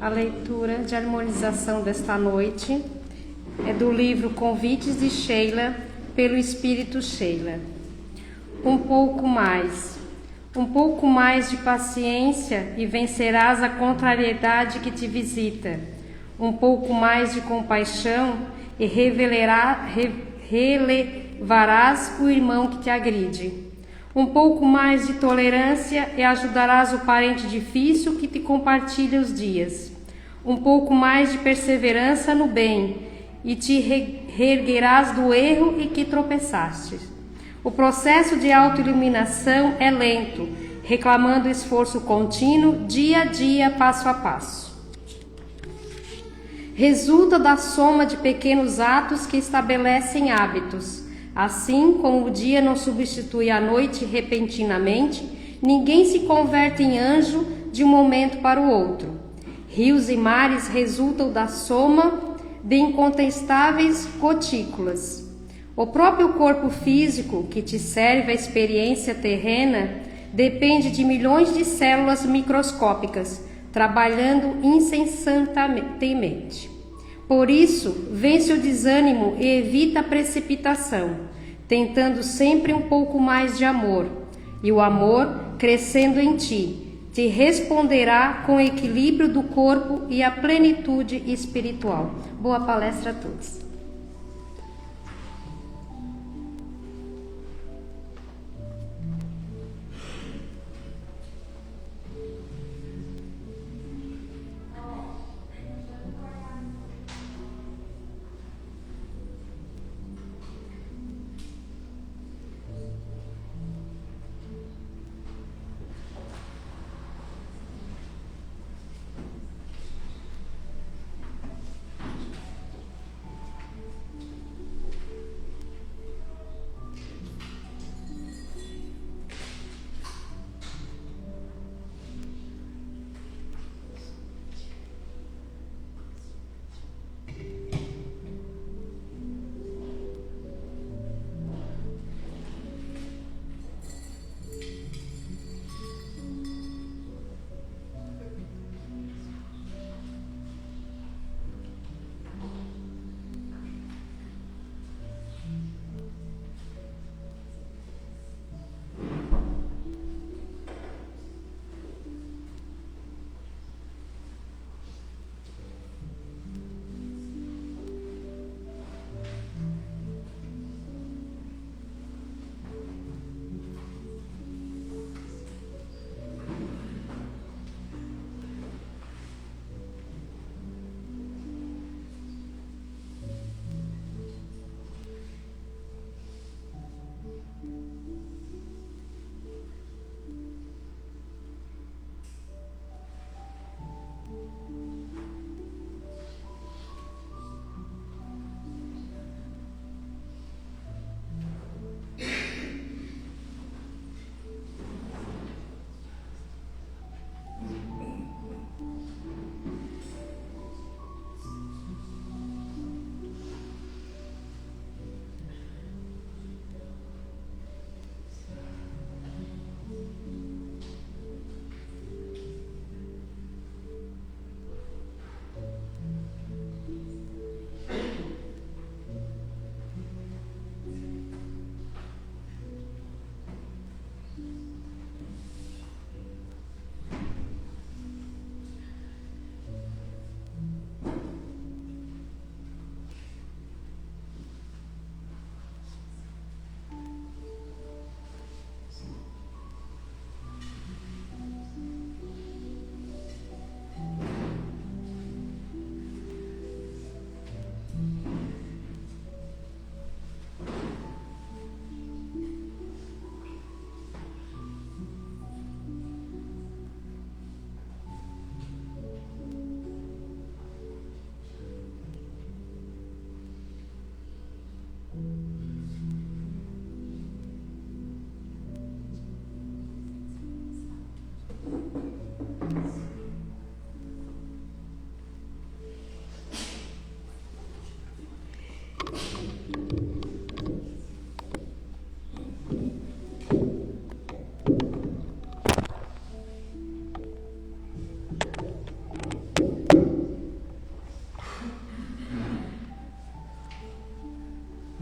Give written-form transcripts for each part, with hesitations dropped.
A leitura de harmonização desta noite é do livro Convites de Sheila, pelo Espírito Sheila. Um pouco mais de paciência e vencerás a contrariedade que te visita. Um pouco mais de compaixão e relevarás o irmão que te agride. Um pouco mais de tolerância e ajudarás o parente difícil que te compartilha os dias. Um pouco mais de perseverança no bem e te reerguerás do erro em que tropeçaste. O processo de autoiluminação é lento, reclamando esforço contínuo, dia a dia, passo a passo. Resulta da soma de pequenos atos que estabelecem hábitos. Assim como o dia não substitui a noite repentinamente, ninguém se converte em anjo de um momento para o outro. Rios e mares resultam da soma de incontestáveis gotículas. O próprio corpo físico que te serve a experiência terrena depende de milhões de células microscópicas, trabalhando incessantemente. Por isso, vence o desânimo e evita a precipitação, tentando sempre um pouco mais de amor. E o amor, crescendo em ti, te responderá com o equilíbrio do corpo e a plenitude espiritual. Boa palestra a todos.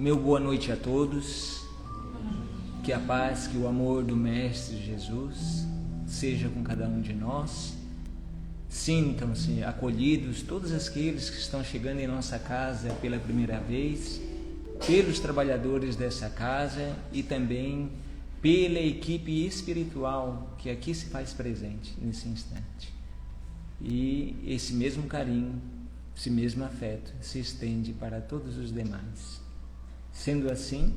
Meu boa noite a todos. Que a paz, que o amor do Mestre Jesus seja com cada um de nós. Sintam-se acolhidos todos aqueles que estão chegando em nossa casa pela primeira vez, pelos trabalhadores dessa casa e também pela equipe espiritual que aqui se faz presente nesse instante. E esse mesmo carinho, esse mesmo afeto se estende para todos os demais. Sendo assim,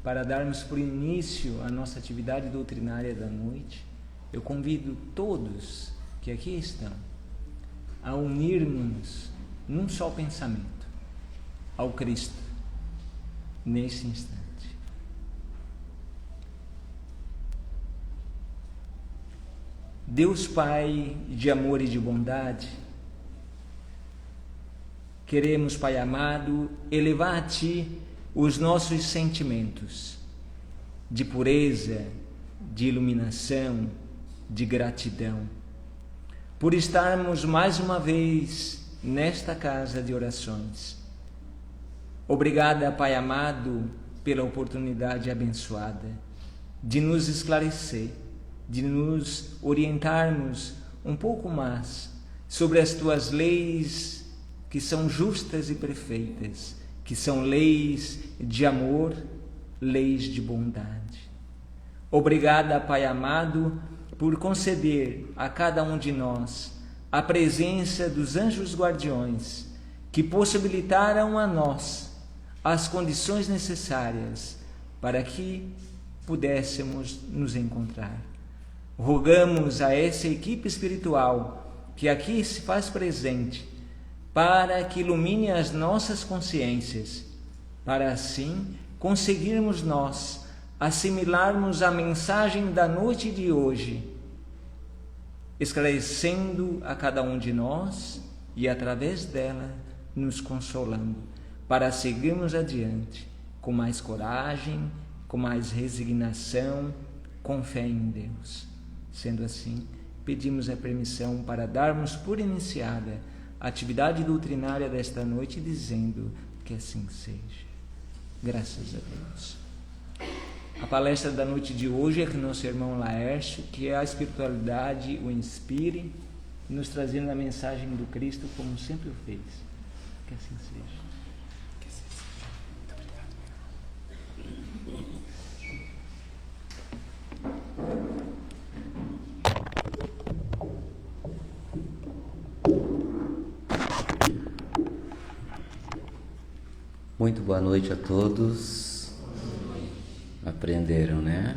para darmos por início à nossa atividade doutrinária da noite, eu convido todos que aqui estão a unirmos num só pensamento ao Cristo nesse instante. Deus Pai de amor e de bondade, queremos, Pai amado, elevar a Ti os nossos sentimentos de pureza, de iluminação, de gratidão, por estarmos mais uma vez nesta casa de orações. Obrigada, Pai amado, pela oportunidade abençoada de nos esclarecer, de nos orientarmos um pouco mais sobre as Tuas leis que são justas e perfeitas, que são leis de amor, leis de bondade. Obrigada, Pai amado, por conceder a cada um de nós a presença dos anjos guardiões que possibilitaram a nós as condições necessárias para que pudéssemos nos encontrar. Rogamos a essa equipe espiritual que aqui se faz presente para que ilumine as nossas consciências, para assim conseguirmos nós assimilarmos a mensagem da noite de hoje, esclarecendo a cada um de nós e através dela nos consolando, para seguirmos adiante com mais coragem, com mais resignação, com fé em Deus. Sendo assim, pedimos a permissão para darmos por iniciada a atividade doutrinária desta noite, dizendo que assim seja. Graças a Deus. A palestra da noite de hoje é com nosso irmão Laércio, que a espiritualidade o inspire, nos trazendo a mensagem do Cristo como sempre o fez. Que assim seja. Que assim seja. Muito obrigado. Muito boa noite a todos. Aprenderam, né?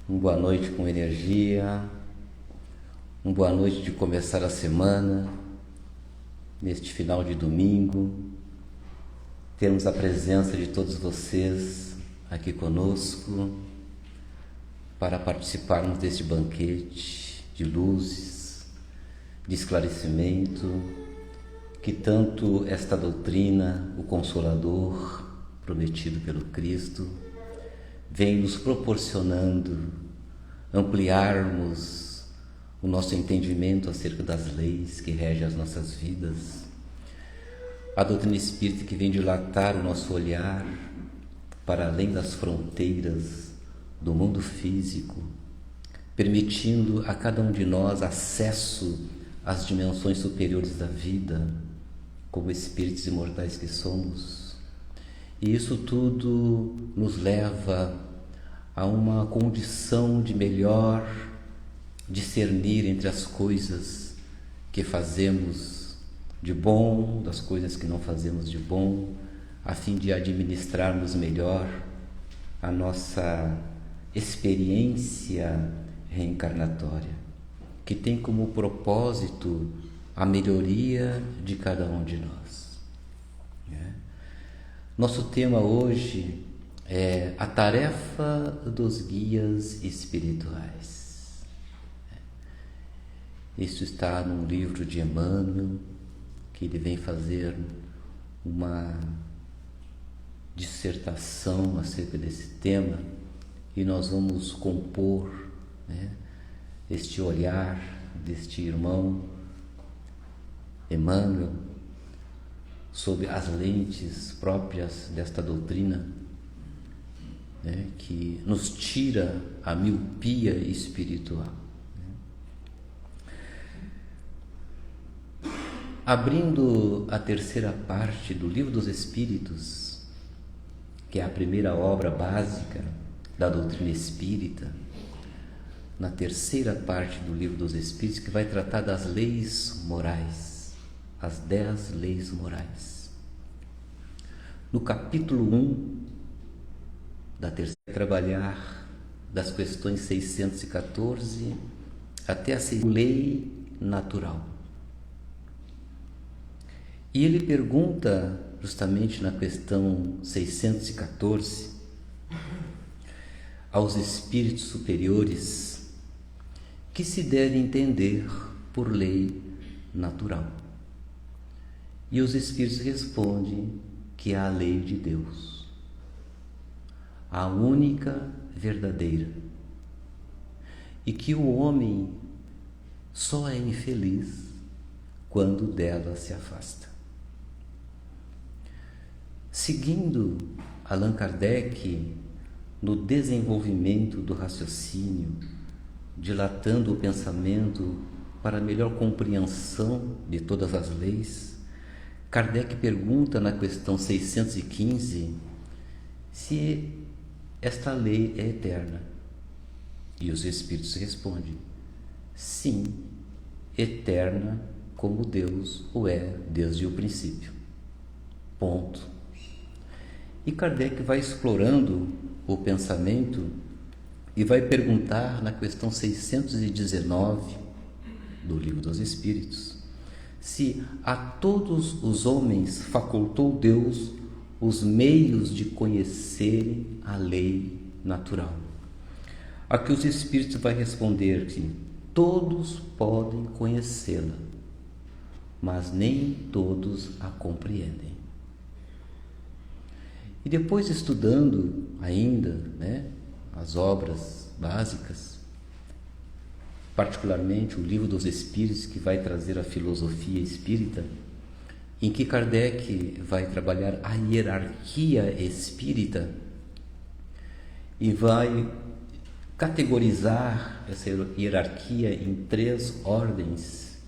Uma boa noite com energia, uma boa noite de começar a semana, neste final de domingo. Temos a presença de todos vocês aqui conosco para participarmos deste banquete de luzes, de esclarecimento, que tanto esta doutrina, o Consolador, prometido pelo Cristo, vem nos proporcionando ampliarmos o nosso entendimento acerca das leis que regem as nossas vidas. A doutrina espírita que vem dilatar o nosso olhar para além das fronteiras do mundo físico, permitindo a cada um de nós acesso às dimensões superiores da vida, como espíritos imortais que somos. E isso tudo nos leva a uma condição de melhor discernir entre as coisas que fazemos de bom, das coisas que não fazemos de bom, a fim de administrarmos melhor a nossa experiência reencarnatória, que tem como propósito a melhoria de cada um de nós. Nosso tema hoje é a tarefa dos guias espirituais. Isso está num livro de Emmanuel, que ele vem fazer uma dissertação acerca desse tema, e nós vamos compor, este olhar deste irmão Emmanuel sob as lentes próprias desta doutrina, né, que nos tira a miopia espiritual. Abrindo a terceira parte do Livro dos Espíritos, que é a primeira obra básica da doutrina espírita, na terceira parte do Livro dos Espíritos, que vai tratar das leis morais, as 10 leis morais. No capítulo 1 da terceira, trabalhar das questões 614 até a lei natural. E ele pergunta, justamente na questão 614, aos espíritos superiores que se deve entender por lei natural. E os espíritos respondem que é a lei de Deus, a única verdadeira, e que o homem só é infeliz quando dela se afasta. Seguindo Allan Kardec no desenvolvimento do raciocínio, dilatando o pensamento para melhor compreensão de todas as leis, Kardec pergunta na questão 615 se esta lei é eterna. E os espíritos respondem: sim, eterna como Deus o é desde o princípio. Ponto. E Kardec vai explorando o pensamento e vai perguntar na questão 619 do Livro dos Espíritos se a todos os homens facultou Deus os meios de conhecerem a lei natural. A que os Espíritos vai responder que todos podem conhecê-la, mas nem todos a compreendem. E depois, estudando ainda, as obras básicas, particularmente o Livro dos Espíritos, que vai trazer a filosofia espírita, em que Kardec vai trabalhar a hierarquia espírita e vai categorizar essa hierarquia em 3 ordens: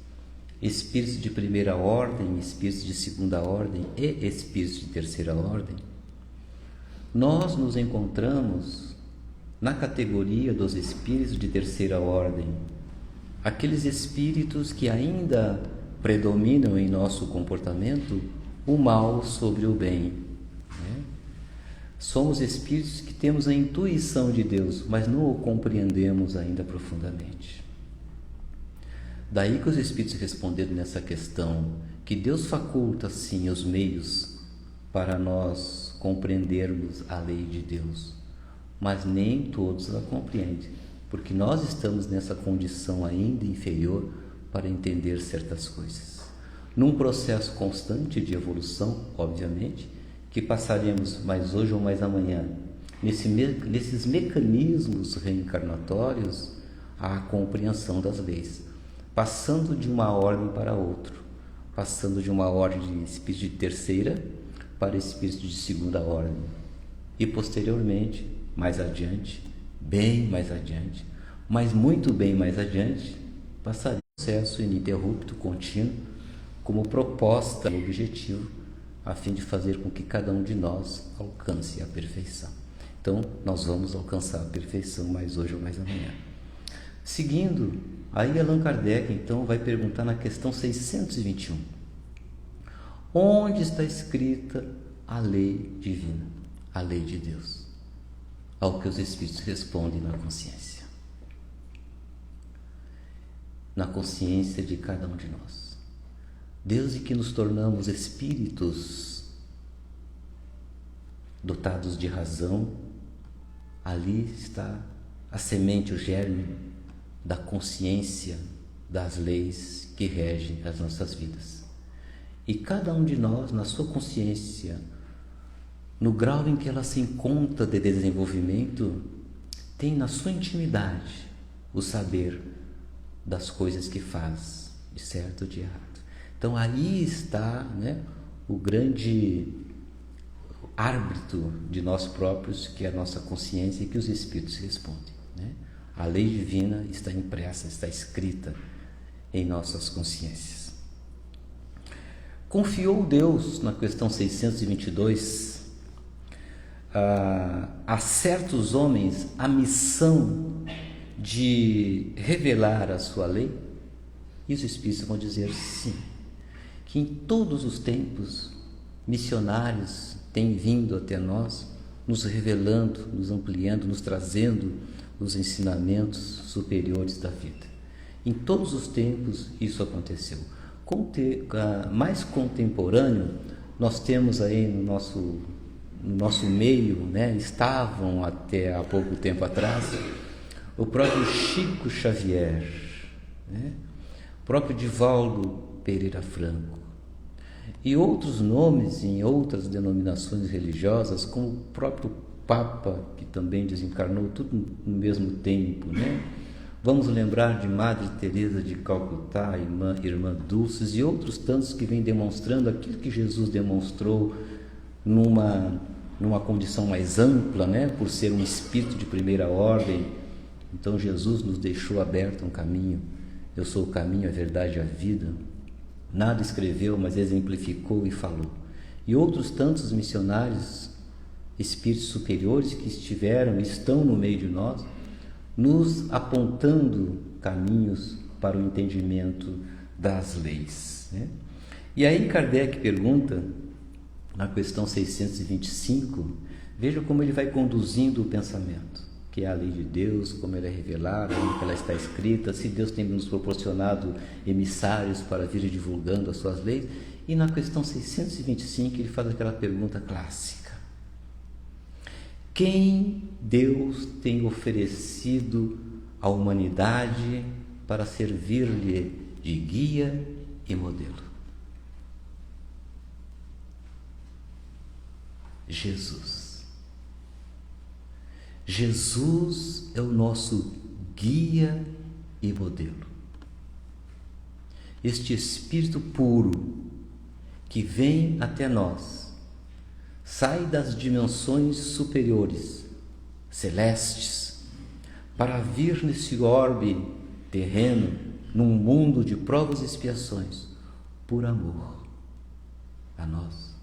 espíritos de primeira ordem, espíritos de segunda ordem e espíritos de terceira ordem. Nós nos encontramos na categoria dos espíritos de terceira ordem, aqueles espíritos que ainda predominam em nosso comportamento o mal sobre o bem. Somos espíritos que temos a intuição de Deus, mas não o compreendemos ainda profundamente. Daí que os espíritos responderam nessa questão, que Deus faculta sim os meios para nós compreendermos a lei de Deus, mas nem todos a compreendem, porque nós estamos nessa condição ainda inferior para entender certas coisas. Num processo constante de evolução, obviamente, que passaremos mais hoje ou mais amanhã, nesses mecanismos reencarnatórios, à compreensão das leis, passando de uma ordem para outra, passando de uma ordem de espírito de terceira para espírito de segunda ordem, e posteriormente, mais adiante, bem mais adiante, mas muito bem mais adiante, passaria um processo ininterrupto, contínuo, como proposta, objetivo, a fim de fazer com que cada um de nós alcance a perfeição. Então, nós vamos alcançar a perfeição mais hoje ou mais amanhã. Seguindo, aí Allan Kardec, então, vai perguntar na questão 621. Onde está escrita a lei divina, a lei de Deus? Ao que os Espíritos respondem na consciência. Na consciência de cada um de nós. Desde que nos tornamos espíritos dotados de razão, ali está a semente, o germe da consciência das leis que regem as nossas vidas. E cada um de nós, na sua consciência, no grau em que ela se encontra de desenvolvimento, tem na sua intimidade o saber das coisas que faz, de certo ou de errado. Então aí está o grande árbitro de nós próprios, que é a nossa consciência, e que os espíritos respondem, né? A lei divina está impressa, está escrita em nossas consciências. Confiou Deus, na questão 622, a certos homens a missão de revelar a sua lei? E os espíritos vão dizer sim, que em todos os tempos missionários têm vindo até nós, nos revelando, nos ampliando, nos trazendo os ensinamentos superiores da vida. Em todos os tempos isso aconteceu. Mais contemporâneo, nós temos aí no nosso meio, né, estavam até há pouco tempo atrás, o próprio Chico Xavier, né, o próprio Divaldo Pereira Franco, e outros nomes em outras denominações religiosas, como o próprio Papa, que também desencarnou, tudo no mesmo tempo, né? Vamos lembrar de Madre Teresa de Calcutá, irmã Dulces, e outros tantos que vêm demonstrando aquilo que Jesus demonstrou numa condição mais ampla, né? Por ser um espírito de primeira ordem. Então Jesus nos deixou aberto um caminho. Eu sou o caminho, a verdade e a vida. Nada escreveu, mas exemplificou e falou. E outros tantos missionários, espíritos superiores que estiveram e estão no meio de nós, nos apontando caminhos para o entendimento das leis, né? E aí Kardec pergunta, na questão 625, veja como ele vai conduzindo o pensamento, que é a lei de Deus, como ela é revelada, como ela está escrita, se Deus tem nos proporcionado emissários para vir divulgando as suas leis. E na questão 625 ele faz aquela pergunta clássica: quem Deus tem oferecido à humanidade para servir-lhe de guia e modelo? Jesus. Jesus é o nosso guia e modelo. Este Espírito puro que vem até nós, sai das dimensões superiores, celestes, para vir nesse orbe terreno, num mundo de provas e expiações, por amor a nós,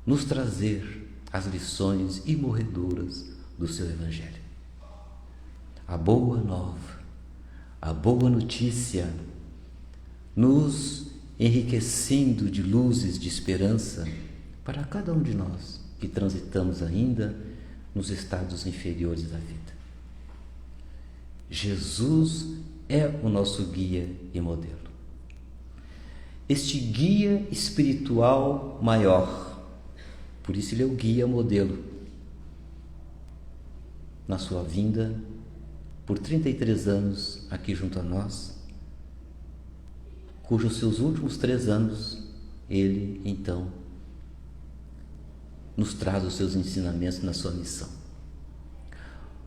nos trazer as lições imorredoras do seu Evangelho. A boa nova, a boa notícia, nos enriquecendo de luzes de esperança para cada um de nós que transitamos ainda nos estados inferiores da vida. Jesus é o nosso guia e modelo. Este guia espiritual maior, por isso ele é o guia modelo, na sua vinda por 33 anos aqui junto a nós, cujos seus últimos 3 anos ele então nos traz os seus ensinamentos na sua missão.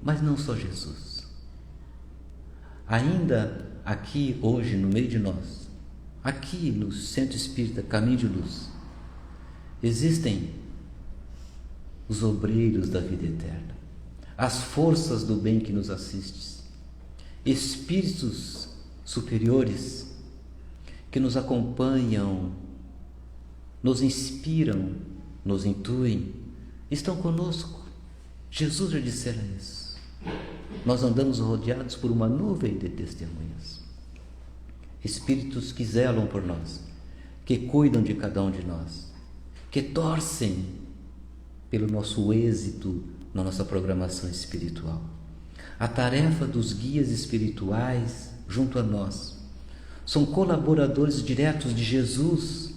Mas não só Jesus. Ainda aqui hoje no meio de nós, aqui no Centro Espírita Caminho de Luz, existem os obreiros da vida eterna, as forças do bem que nos assistem, espíritos superiores que nos acompanham, nos inspiram, nos intuem, estão conosco. Jesus já dissera isso. Nós andamos rodeados por uma nuvem de testemunhas, espíritos que zelam por nós, que cuidam de cada um de nós, que torcem pelo nosso êxito na nossa programação espiritual. A tarefa dos guias espirituais junto a nós são colaboradores diretos de Jesus,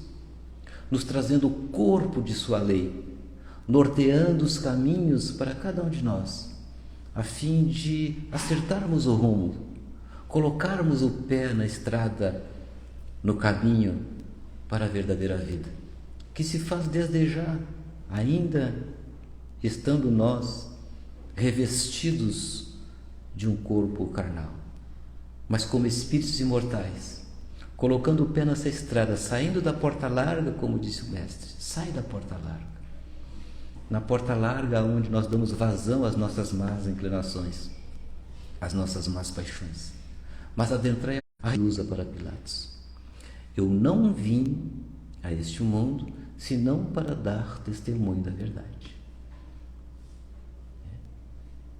nos trazendo o corpo de sua lei, norteando os caminhos para cada um de nós, a fim de acertarmos o rumo, colocarmos o pé na estrada, no caminho para a verdadeira vida, que se faz desde já, ainda estando nós revestidos de um corpo carnal, mas como espíritos imortais, colocando o pé nessa estrada, saindo da porta larga, como disse o mestre. Sai da porta larga. Na porta larga, onde nós damos vazão às nossas más inclinações, às nossas más paixões. Mas adentrai a usa para Pilatos. Eu não vim a este mundo senão para dar testemunho da verdade.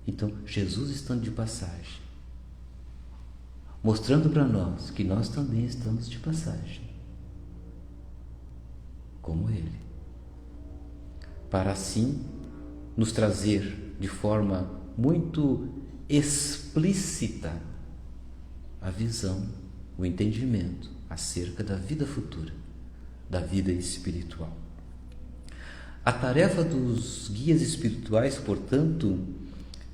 Então, Jesus estando de passagem, mostrando para nós que nós também estamos de passagem, como Ele, para assim nos trazer de forma muito explícita a visão, o entendimento acerca da vida futura, da vida espiritual. A tarefa dos guias espirituais, portanto,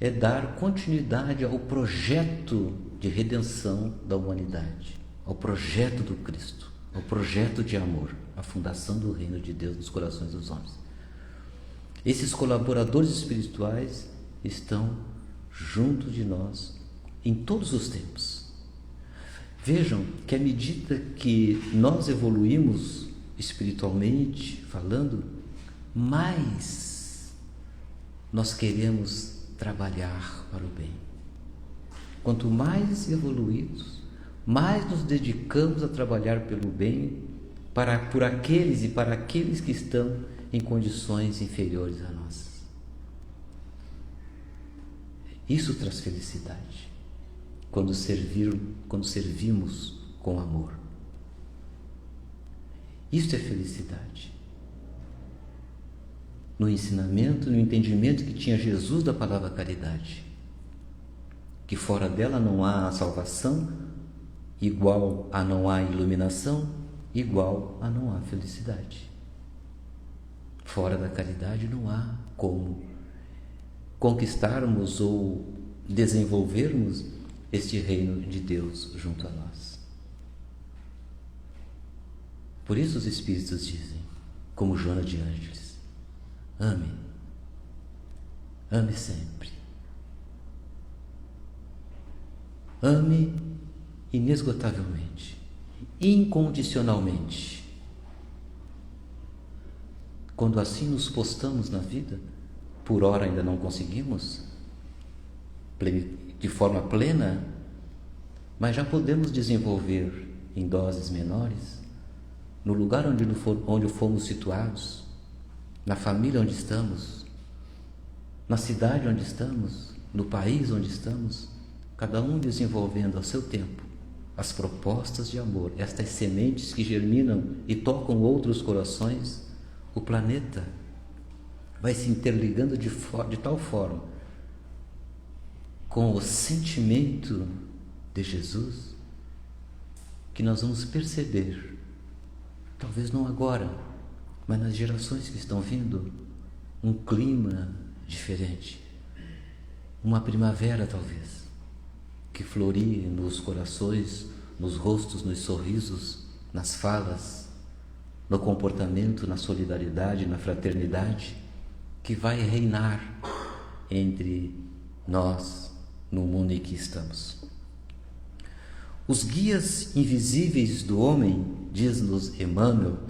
é dar continuidade ao projeto de redenção da humanidade, ao projeto do Cristo, ao projeto de amor, a fundação do reino de Deus nos corações dos homens. Esses colaboradores espirituais estão junto de nós em todos os tempos. Vejam que à medida que nós evoluímos espiritualmente falando, mais nós queremos trabalhar para o bem. Quanto mais evoluídos, mais nos dedicamos a trabalhar pelo bem por aqueles e para aqueles que estão em condições inferiores a nós. Isso traz felicidade, quando servimos com amor. Isso é felicidade. No ensinamento, no entendimento que tinha Jesus da palavra caridade, que fora dela não há salvação, igual a não há iluminação, igual a não há felicidade. Fora da caridade não há como conquistarmos ou desenvolvermos este reino de Deus junto a nós. Por isso os Espíritos dizem, como Joana de Ângeles, ame, ame sempre. Ame inesgotavelmente, incondicionalmente. Quando assim nos postamos na vida, por ora ainda não conseguimos, de forma plena, mas já podemos desenvolver em doses menores, no lugar onde fomos situados, na família onde estamos, na cidade onde estamos, no país onde estamos, cada um desenvolvendo ao seu tempo as propostas de amor, estas sementes que germinam e tocam outros corações. O planeta vai se interligando de tal forma com o sentimento de Jesus que nós vamos perceber, talvez não agora, mas nas gerações que estão vindo, um clima diferente, uma primavera talvez, que florie nos corações, nos rostos, nos sorrisos, nas falas, no comportamento, na solidariedade, na fraternidade, que vai reinar entre nós no mundo em que estamos. Os guias invisíveis do homem, diz-nos Emmanuel,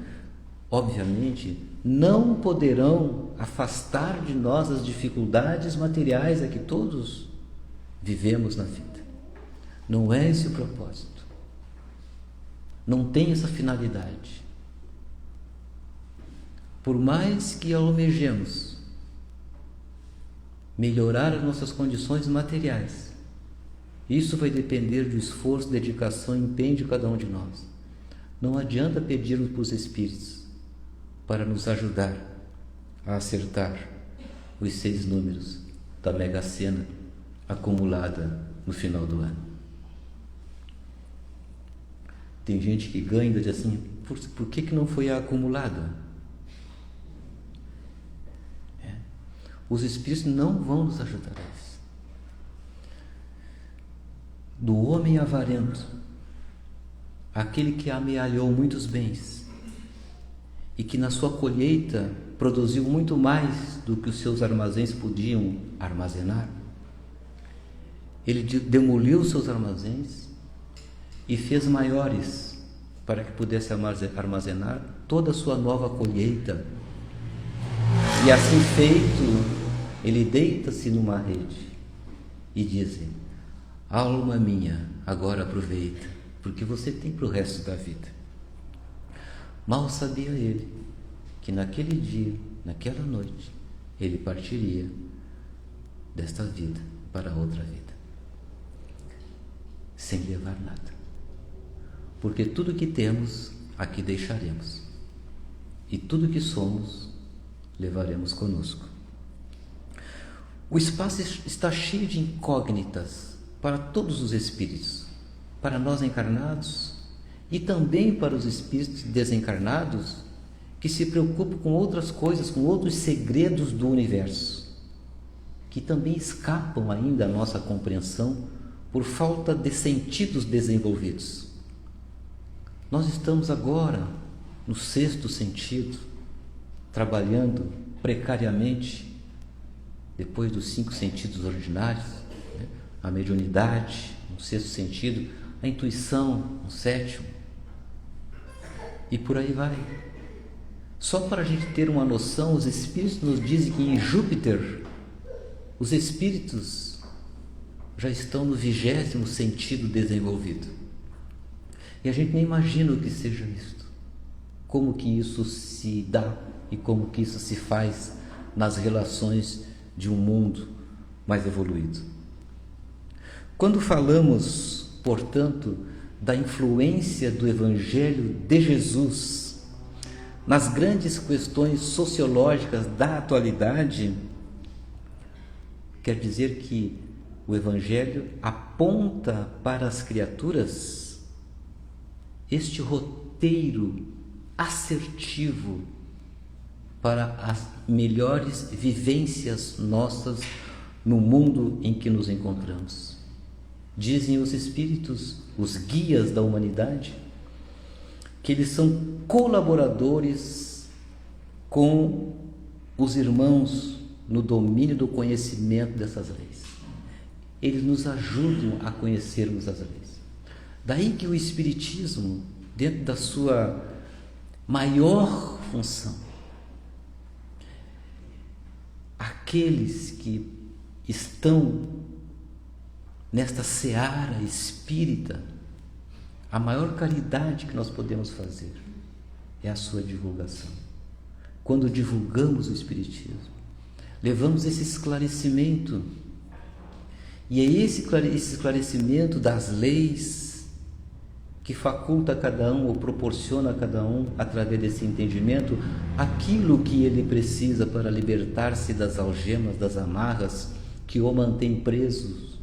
obviamente não poderão afastar de nós as dificuldades materiais a que todos vivemos na vida. Não é esse o propósito. Não tem essa finalidade. Por mais que almejemos melhorar as nossas condições materiais, isso vai depender do esforço, dedicação e empenho de cada um de nós. Não adianta pedirmos para os Espíritos para nos ajudar a acertar os 6 números da Mega Sena acumulada no final do ano. Tem gente que ganha e diz assim, por que não foi a acumulada? Os Espíritos não vão nos ajudar a isso. Do homem avarento, aquele que amealhou muitos bens e que na sua colheita produziu muito mais do que os seus armazéns podiam armazenar, ele demoliu seus armazéns e fez maiores para que pudesse armazenar toda a sua nova colheita. E assim feito, ele deita-se numa rede e diz: alma minha, agora aproveita, porque você tem para o resto da vida. Mal sabia ele que naquele dia, naquela noite, ele partiria desta vida para outra vida, sem levar nada. Porque tudo que temos, aqui deixaremos, e tudo que somos, levaremos conosco. O espaço está cheio de incógnitas para todos os espíritos, para nós encarnados e também para os espíritos desencarnados que se preocupam com outras coisas, com outros segredos do universo, que também escapam ainda à nossa compreensão por falta de sentidos desenvolvidos. Nós estamos agora no 6º sentido, trabalhando precariamente, depois dos 5 sentidos ordinários, né? A mediunidade, no 6º sentido, a intuição, no 7º, e por aí vai. Só para a gente ter uma noção, os espíritos nos dizem que em Júpiter, os espíritos já estão no 20º sentido desenvolvido. E a gente nem imagina o que seja isto, como que isso se dá e como que isso se faz nas relações de um mundo mais evoluído. Quando falamos, portanto, da influência do Evangelho de Jesus nas grandes questões sociológicas da atualidade, quer dizer que o Evangelho aponta para as criaturas este roteiro assertivo para as melhores vivências nossas no mundo em que nos encontramos. Dizem os espíritos, os guias da humanidade, que eles são colaboradores com os irmãos no domínio do conhecimento dessas leis. Eles nos ajudam a conhecermos as leis. Daí que o Espiritismo, dentro da sua maior função, aqueles que estão nesta seara espírita, a maior caridade que nós podemos fazer é a sua divulgação. Quando divulgamos o Espiritismo, levamos esse esclarecimento, e é esse esclarecimento das leis que faculta a cada um ou proporciona a cada um, através desse entendimento, aquilo que ele precisa para libertar-se das algemas, das amarras que o mantém presos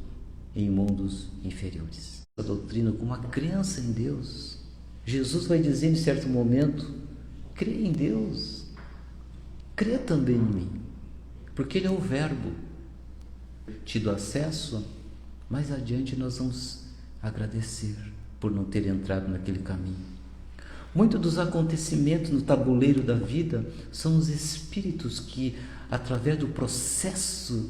em mundos inferiores. A doutrina com uma crença em Deus. Jesus vai dizer em certo momento: crê em Deus, crê também em mim, porque Ele é o Verbo. Tido acesso, mais adiante nós vamos agradecer por não ter entrado naquele caminho. Muitos dos acontecimentos no tabuleiro da vida são os espíritos que, através do processo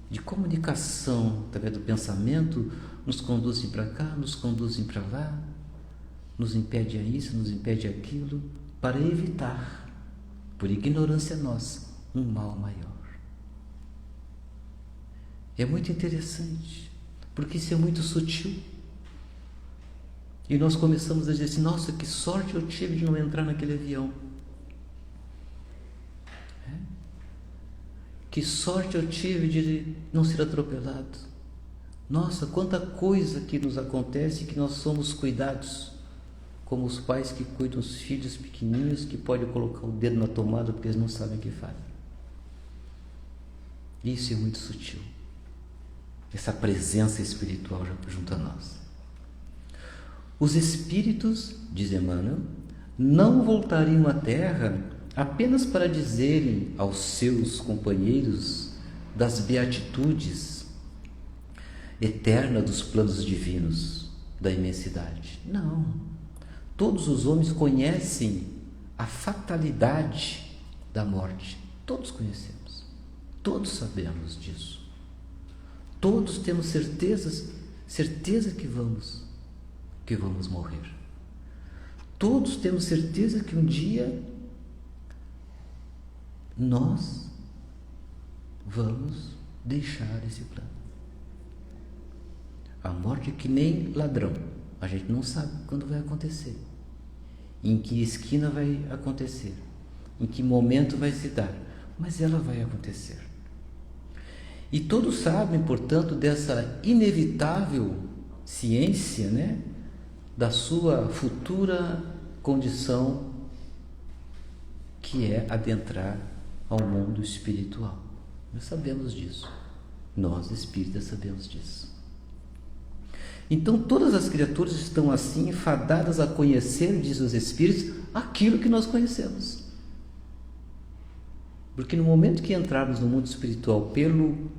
de comunicação, através do pensamento, nos conduzem para cá, nos conduzem para lá, nos impede a isso, nos impede aquilo, para evitar, por ignorância nossa, um mal maior. É muito interessante, porque isso é muito sutil. E nós começamos a dizer assim: nossa, que sorte eu tive de não entrar naquele avião. Que sorte eu tive de não ser atropelado. Nossa, quanta coisa que nos acontece, que nós somos cuidados, como os pais que cuidam dos filhos pequenininhos, que podem colocar o dedo na tomada porque eles não sabem o que fazem. Isso é muito sutil, essa presença espiritual junto a nós. Os espíritos, diz Emmanuel, não voltariam à Terra apenas para dizerem aos seus companheiros das beatitudes eternas dos planos divinos da imensidade. Não. Todos os homens conhecem a fatalidade da morte. Todos conhecemos. Todos sabemos disso. Todos temos certeza que vamos morrer. todos temos certeza que um dia nós vamos deixar esse plano. A morte é que nem ladrão, a gente não sabe quando vai acontecer, em que esquina vai acontecer, em que momento vai se dar, mas ela vai acontecer. E todos sabem, portanto, dessa inevitável ciência, né, da sua futura condição, que é adentrar ao mundo espiritual. Nós sabemos disso. Nós, espíritas, sabemos disso. Então, todas as criaturas estão assim fadadas a conhecer, diz os espíritos, aquilo que nós conhecemos. Porque no momento que entrarmos no mundo espiritual pelo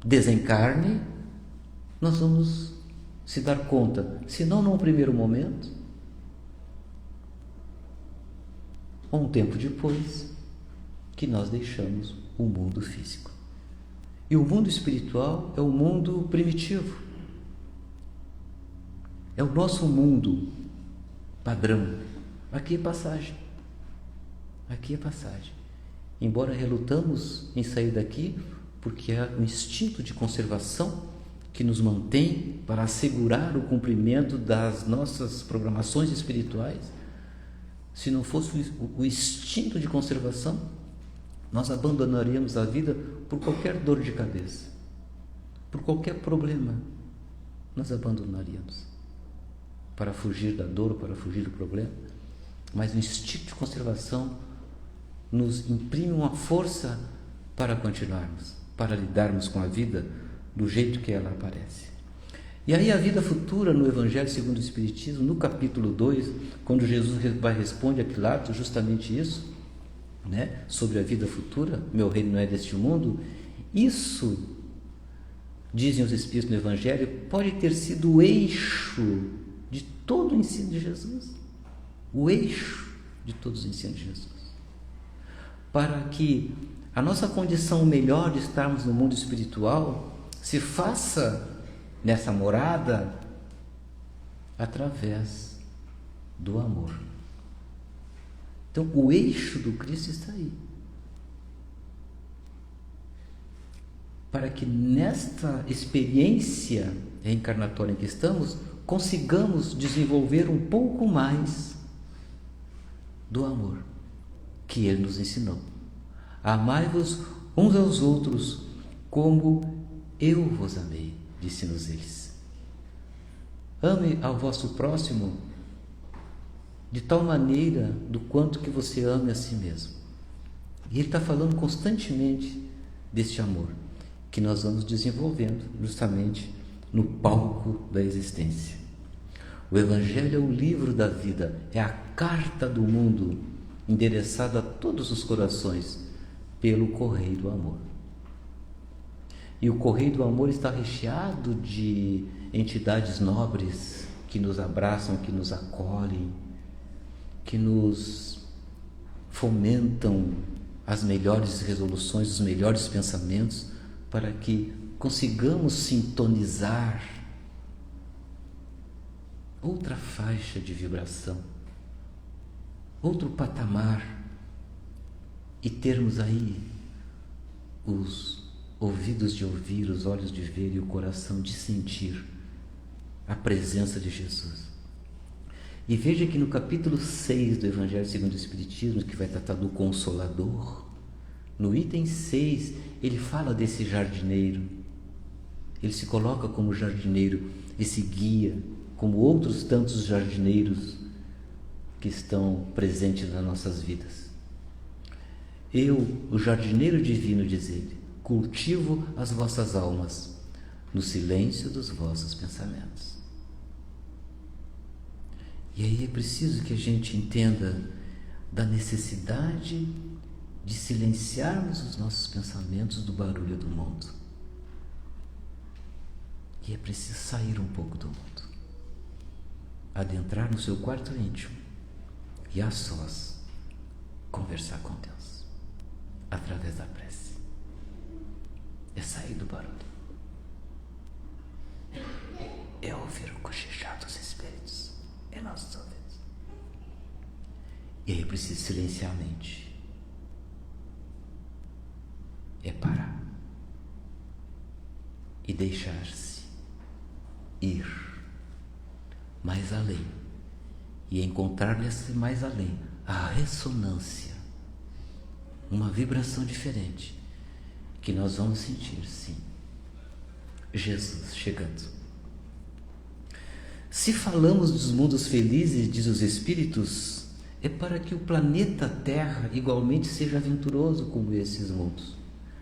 desencarne, nós vamos se dar conta, se não num primeiro momento, ou um tempo depois, que nós deixamos o mundo físico. E o mundo espiritual é o mundo primitivo. É o nosso mundo padrão. Aqui é passagem. Aqui é passagem. Embora relutamos em sair daqui, porque é o instinto de conservação que nos mantém para assegurar o cumprimento das nossas programações espirituais. Se não fosse o instinto de conservação, nós abandonaríamos a vida por qualquer dor de cabeça, por qualquer problema. Nós abandonaríamos para fugir da dor, para fugir do problema. Mas o instinto de conservação nos imprime uma força para continuarmos, para lidarmos com a vida do jeito que ela aparece. E aí a vida futura no Evangelho segundo o Espiritismo, no capítulo 2, quando Jesus responde a Pilatos justamente isso, né, sobre a vida futura, meu reino não é deste mundo, isso, dizem os Espíritos no Evangelho, pode ter sido o eixo de todo o ensino de Jesus, o eixo de todos os ensinos de Jesus, para que a nossa condição melhor de estarmos no mundo espiritual se faça nessa morada através do amor. Então, o eixo do Cristo está aí. Para que nesta experiência reencarnatória em que estamos, consigamos desenvolver um pouco mais do amor que Ele nos ensinou. Amai-vos uns aos outros como eu vos amei, disse-nos eles. Ame ao vosso próximo de tal maneira do quanto que você ame a si mesmo. E ele está falando constantemente deste amor que nós vamos desenvolvendo justamente no palco da existência. O Evangelho é o livro da vida, é a carta do mundo endereçada a todos os corações pelo correio do amor. E o correio do amor está recheado de entidades nobres que nos abraçam, que nos acolhem, que nos fomentam as melhores resoluções, os melhores pensamentos, para que consigamos sintonizar outra faixa de vibração, outro patamar, e termos aí os ouvidos de ouvir, os olhos de ver e o coração de sentir a presença de Jesus. E veja que no capítulo 6 do Evangelho segundo o Espiritismo, que vai tratar do Consolador, no item 6, ele fala desse jardineiro. Ele se coloca como jardineiro, esse guia, como outros tantos jardineiros que estão presentes nas nossas vidas. Eu, o jardineiro divino, diz ele, cultivo as vossas almas no silêncio dos vossos pensamentos. E aí é preciso que a gente entenda da necessidade de silenciarmos os nossos pensamentos do barulho do mundo. E é preciso sair um pouco do mundo, adentrar no seu quarto íntimo e a sós conversar com Deus através da prece. É sair do barulho, é ouvir o cochichar dos espíritos em nossos ouvidos. E aí eu preciso silenciar a mente. É parar. E deixar-se ir mais além. E encontrar nesse mais além a ressonância, uma vibração diferente, que nós vamos sentir, sim, Jesus chegando. Se falamos dos mundos felizes, diz os Espíritos, é para que o planeta Terra igualmente seja aventuroso como esses mundos.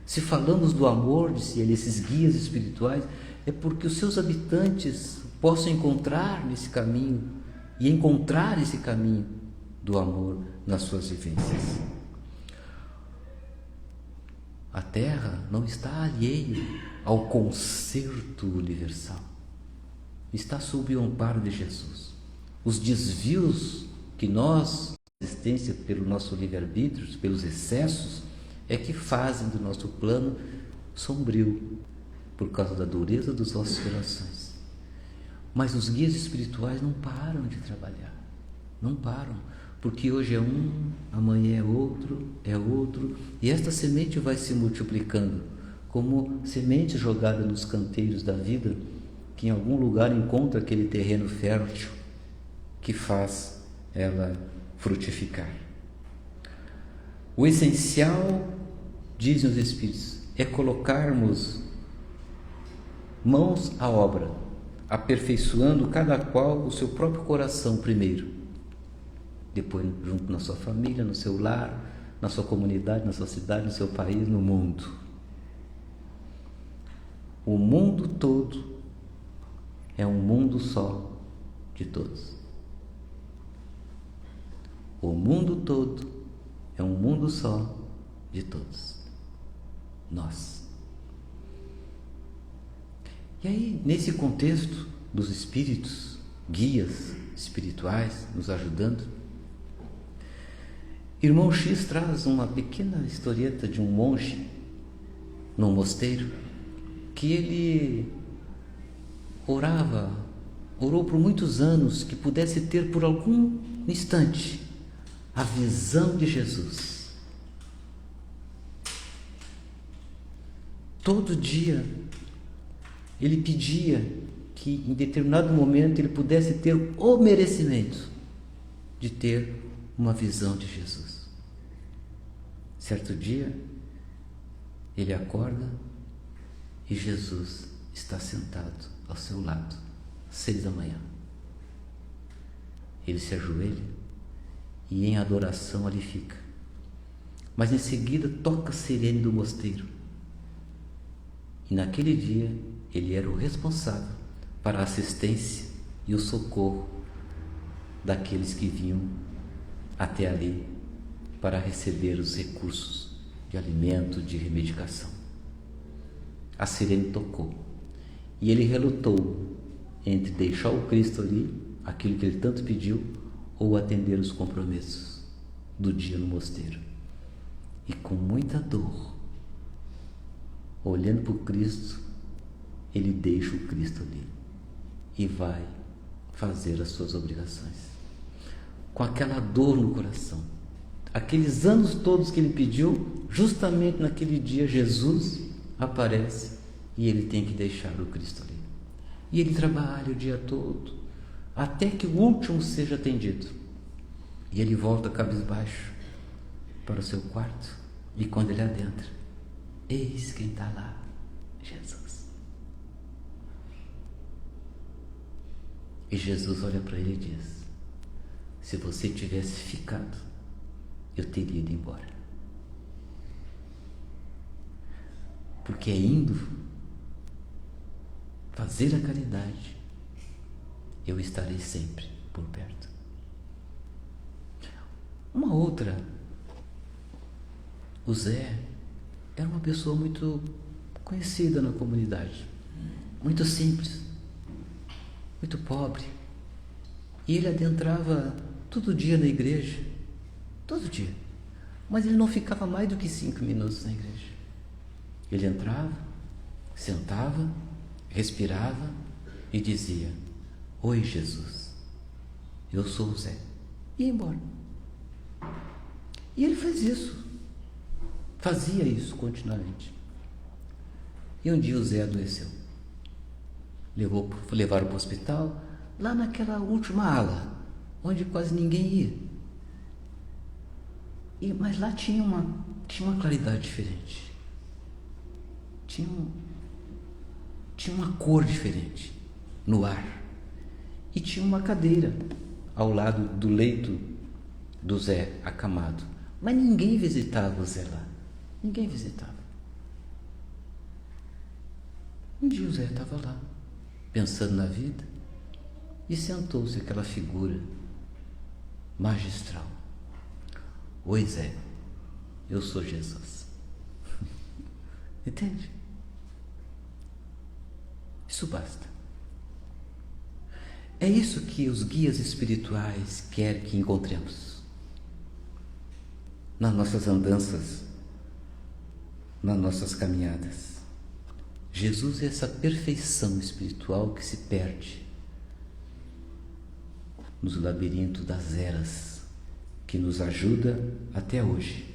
Se falamos do amor, disse ele, esses guias espirituais, é porque os seus habitantes possam encontrar nesse caminho e encontrar esse caminho do amor nas suas vivências. A Terra não está alheia ao concerto universal. Está sob o amparo de Jesus. Os desvios que nós, existência pelo nosso livre-arbítrio, pelos excessos, é que fazem do nosso plano sombrio, por causa da dureza dos nossos corações. Mas os guias espirituais não param de trabalhar, não param, porque hoje é um, amanhã é outro, e esta semente vai se multiplicando, como semente jogada nos canteiros da vida, que em algum lugar encontra aquele terreno fértil que faz ela frutificar. O essencial, dizem os Espíritos, é colocarmos mãos à obra, aperfeiçoando cada qual o seu próprio coração primeiro, depois junto na sua família, no seu lar, na sua comunidade, na sua cidade, no seu país, no mundo. O mundo todo é um mundo só de todos. O mundo todo é um mundo só de todos. Nós. E aí, nesse contexto dos espíritos, guias espirituais nos ajudando, Irmão X traz uma pequena historieta de um monge num mosteiro que ele orou por muitos anos que pudesse ter por algum instante a visão de Jesus. Todo dia ele pedia que em determinado momento ele pudesse ter o merecimento de ter uma visão de Jesus. Certo dia ele acorda e Jesus está sentado ao seu lado, 6 da manhã. Ele se ajoelha e em adoração ali fica. Mas em seguida toca a sirene do mosteiro. E naquele dia ele era o responsável para a assistência e o socorro daqueles que vinham até ali para receber os recursos de alimento, de remedicação. A sirene tocou e ele relutou entre deixar o Cristo ali, aquilo que ele tanto pediu, ou atender os compromissos do dia no mosteiro. E com muita dor, olhando para o Cristo, ele deixa o Cristo ali e vai fazer as suas obrigações. Com aquela dor no coração, aqueles anos todos que ele pediu, justamente naquele dia Jesus aparece e ele tem que deixar o Cristo ali. E ele trabalha o dia todo, até que o último seja atendido. E ele volta cabisbaixo para o seu quarto, e quando ele adentra, eis quem está lá, Jesus. E Jesus olha para ele e diz: se você tivesse ficado, eu teria ido embora. Porque é indo fazer a caridade, eu estarei sempre por perto. Uma outra, o Zé era uma pessoa muito conhecida na comunidade, muito simples, muito pobre, e ele adentrava todo dia na igreja, todo dia, mas ele não ficava mais do que 5 minutos na igreja. Ele entrava, sentava, respirava e dizia: oi, Jesus, eu sou o Zé, e ia embora. E ele fazia isso continuamente. E um dia o Zé adoeceu. Levaram para o hospital, lá naquela última ala, onde quase ninguém ia. Mas lá tinha uma claridade diferente. Tinha uma cor diferente no ar. E tinha uma cadeira ao lado do leito do Zé acamado. Mas ninguém visitava o Zé lá. Ninguém visitava. Um dia o Zé estava lá, pensando na vida, e sentou-se aquela figura magistral. Oi, Zé, eu sou Jesus. Entende? Isso basta. É isso que os guias espirituais querem que encontremos nas nossas andanças, nas nossas caminhadas. Jesus é essa perfeição espiritual que se perde nos labirintos das eras, que nos ajuda até hoje.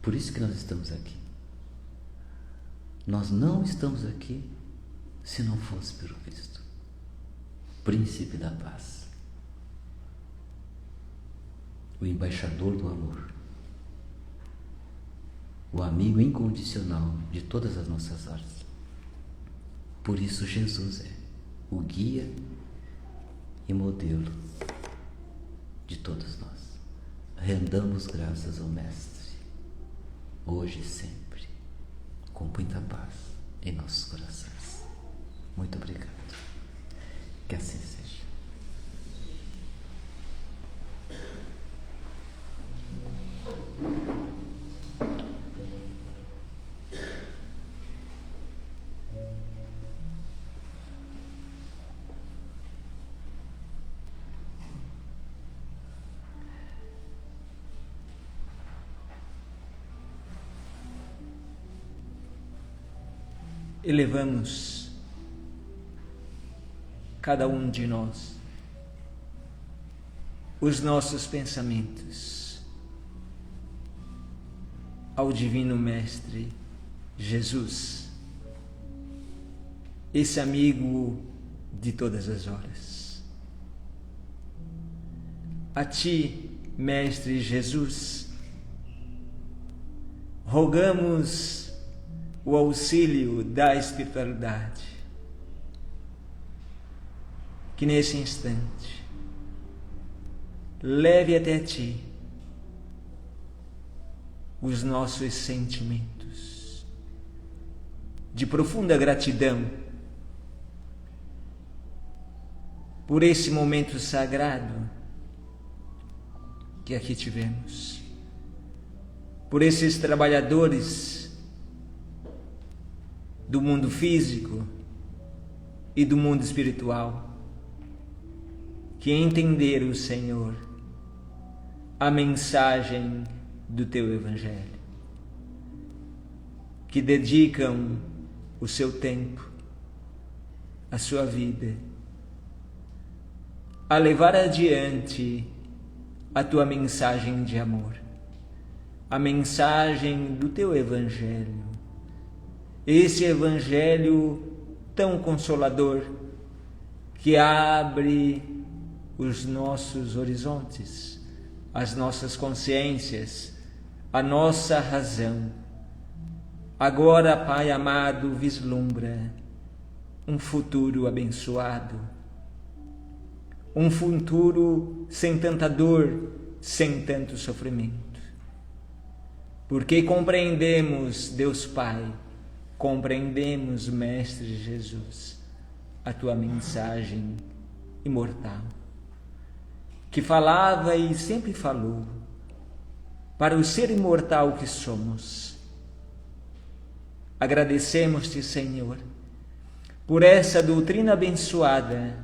Por isso que nós estamos aqui. Nós não estamos aqui se não fosse pelo Cristo, Príncipe da Paz, o embaixador do amor, o amigo incondicional de todas as nossas artes. Por isso Jesus é o guia e modelo de todos nós. Rendamos graças ao Mestre, hoje e sempre, com muita paz em nossos corações. Muito obrigado. Que assim seja. Elevamos cada um de nós os nossos pensamentos ao Divino Mestre Jesus, esse amigo de todas as horas. A Ti, Mestre Jesus, rogamos o auxílio da espiritualidade, que nesse instante leve até Ti os nossos sentimentos de profunda gratidão por esse momento sagrado que aqui tivemos, por esses trabalhadores do mundo físico e do mundo espiritual que entenderam, Senhor, a mensagem do Teu Evangelho, que dedicam o seu tempo, a sua vida, a levar adiante a Tua mensagem de amor, a mensagem do Teu Evangelho, esse Evangelho tão consolador que abre os nossos horizontes, as nossas consciências, a nossa razão. Agora, Pai amado, vislumbra um futuro abençoado, um futuro sem tanta dor, sem tanto sofrimento. Porque compreendemos, Deus Pai, compreendemos, Mestre Jesus, a Tua mensagem imortal, que falava e sempre falou para o ser imortal que somos. Agradecemos-Te, Senhor, por essa doutrina abençoada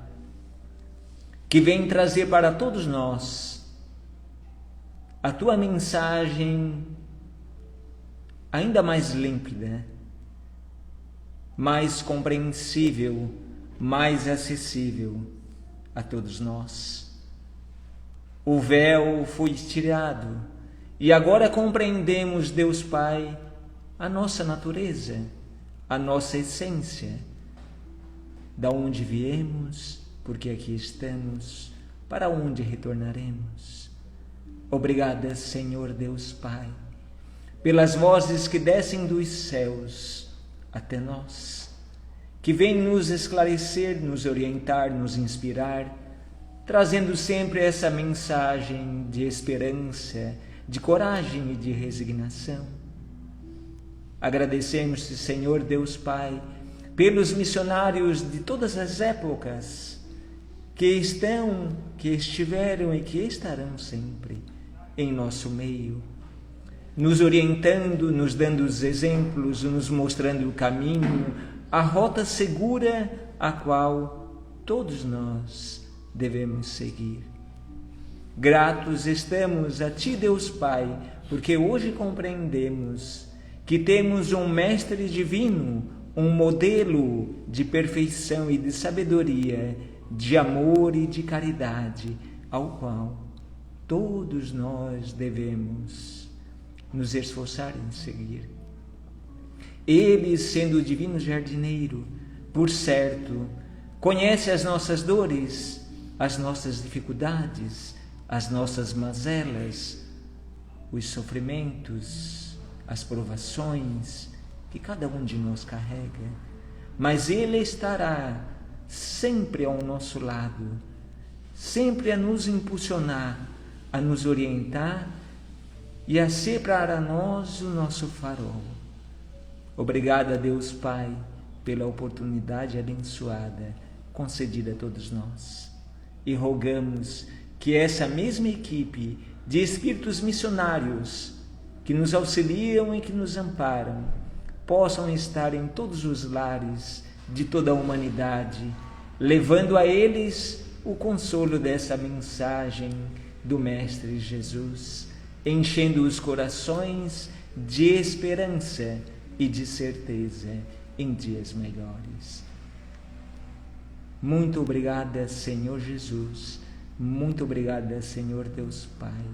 que vem trazer para todos nós a Tua mensagem ainda mais límpida, mais compreensível, mais acessível a todos nós. O véu foi tirado e agora compreendemos, Deus Pai, a nossa natureza, a nossa essência, da onde viemos, porque aqui estamos, para onde retornaremos. Obrigada, Senhor Deus Pai, pelas vozes que descem dos céus até nós, que vêm nos esclarecer, nos orientar, nos inspirar, trazendo sempre essa mensagem de esperança, de coragem e de resignação. Agradecemos-te, Senhor Deus Pai, pelos missionários de todas as épocas que estão, que estiveram e que estarão sempre em nosso meio, nos orientando, nos dando os exemplos, nos mostrando o caminho, a rota segura a qual todos nós devemos seguir. Gratos estamos a Ti, Deus Pai, porque hoje compreendemos que temos um Mestre Divino, um modelo de perfeição e de sabedoria, de amor e de caridade, ao qual todos nós devemos nos esforçar em seguir. Ele, sendo o divino jardineiro, por certo, conhece as nossas dores, as nossas dificuldades, as nossas mazelas, os sofrimentos, as provações que cada um de nós carrega, mas Ele estará sempre ao nosso lado, sempre a nos impulsionar, a nos orientar e a ser para nós o nosso farol. Obrigada, Deus Pai, pela oportunidade abençoada concedida a todos nós. E rogamos que essa mesma equipe de espíritos missionários que nos auxiliam e que nos amparam possam estar em todos os lares de toda a humanidade, levando a eles o consolo dessa mensagem do Mestre Jesus, enchendo os corações de esperança e de certeza em dias melhores. Muito obrigada, Senhor Jesus, muito obrigada, Senhor Deus Pai,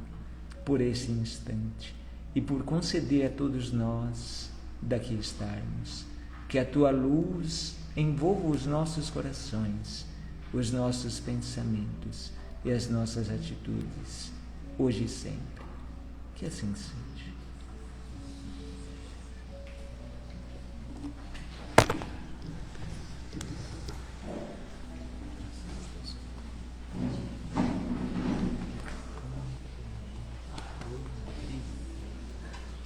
por esse instante e por conceder a todos nós daqui estarmos. Que a Tua luz envolva os nossos corações, os nossos pensamentos e as nossas atitudes, hoje e sempre. Que assim seja.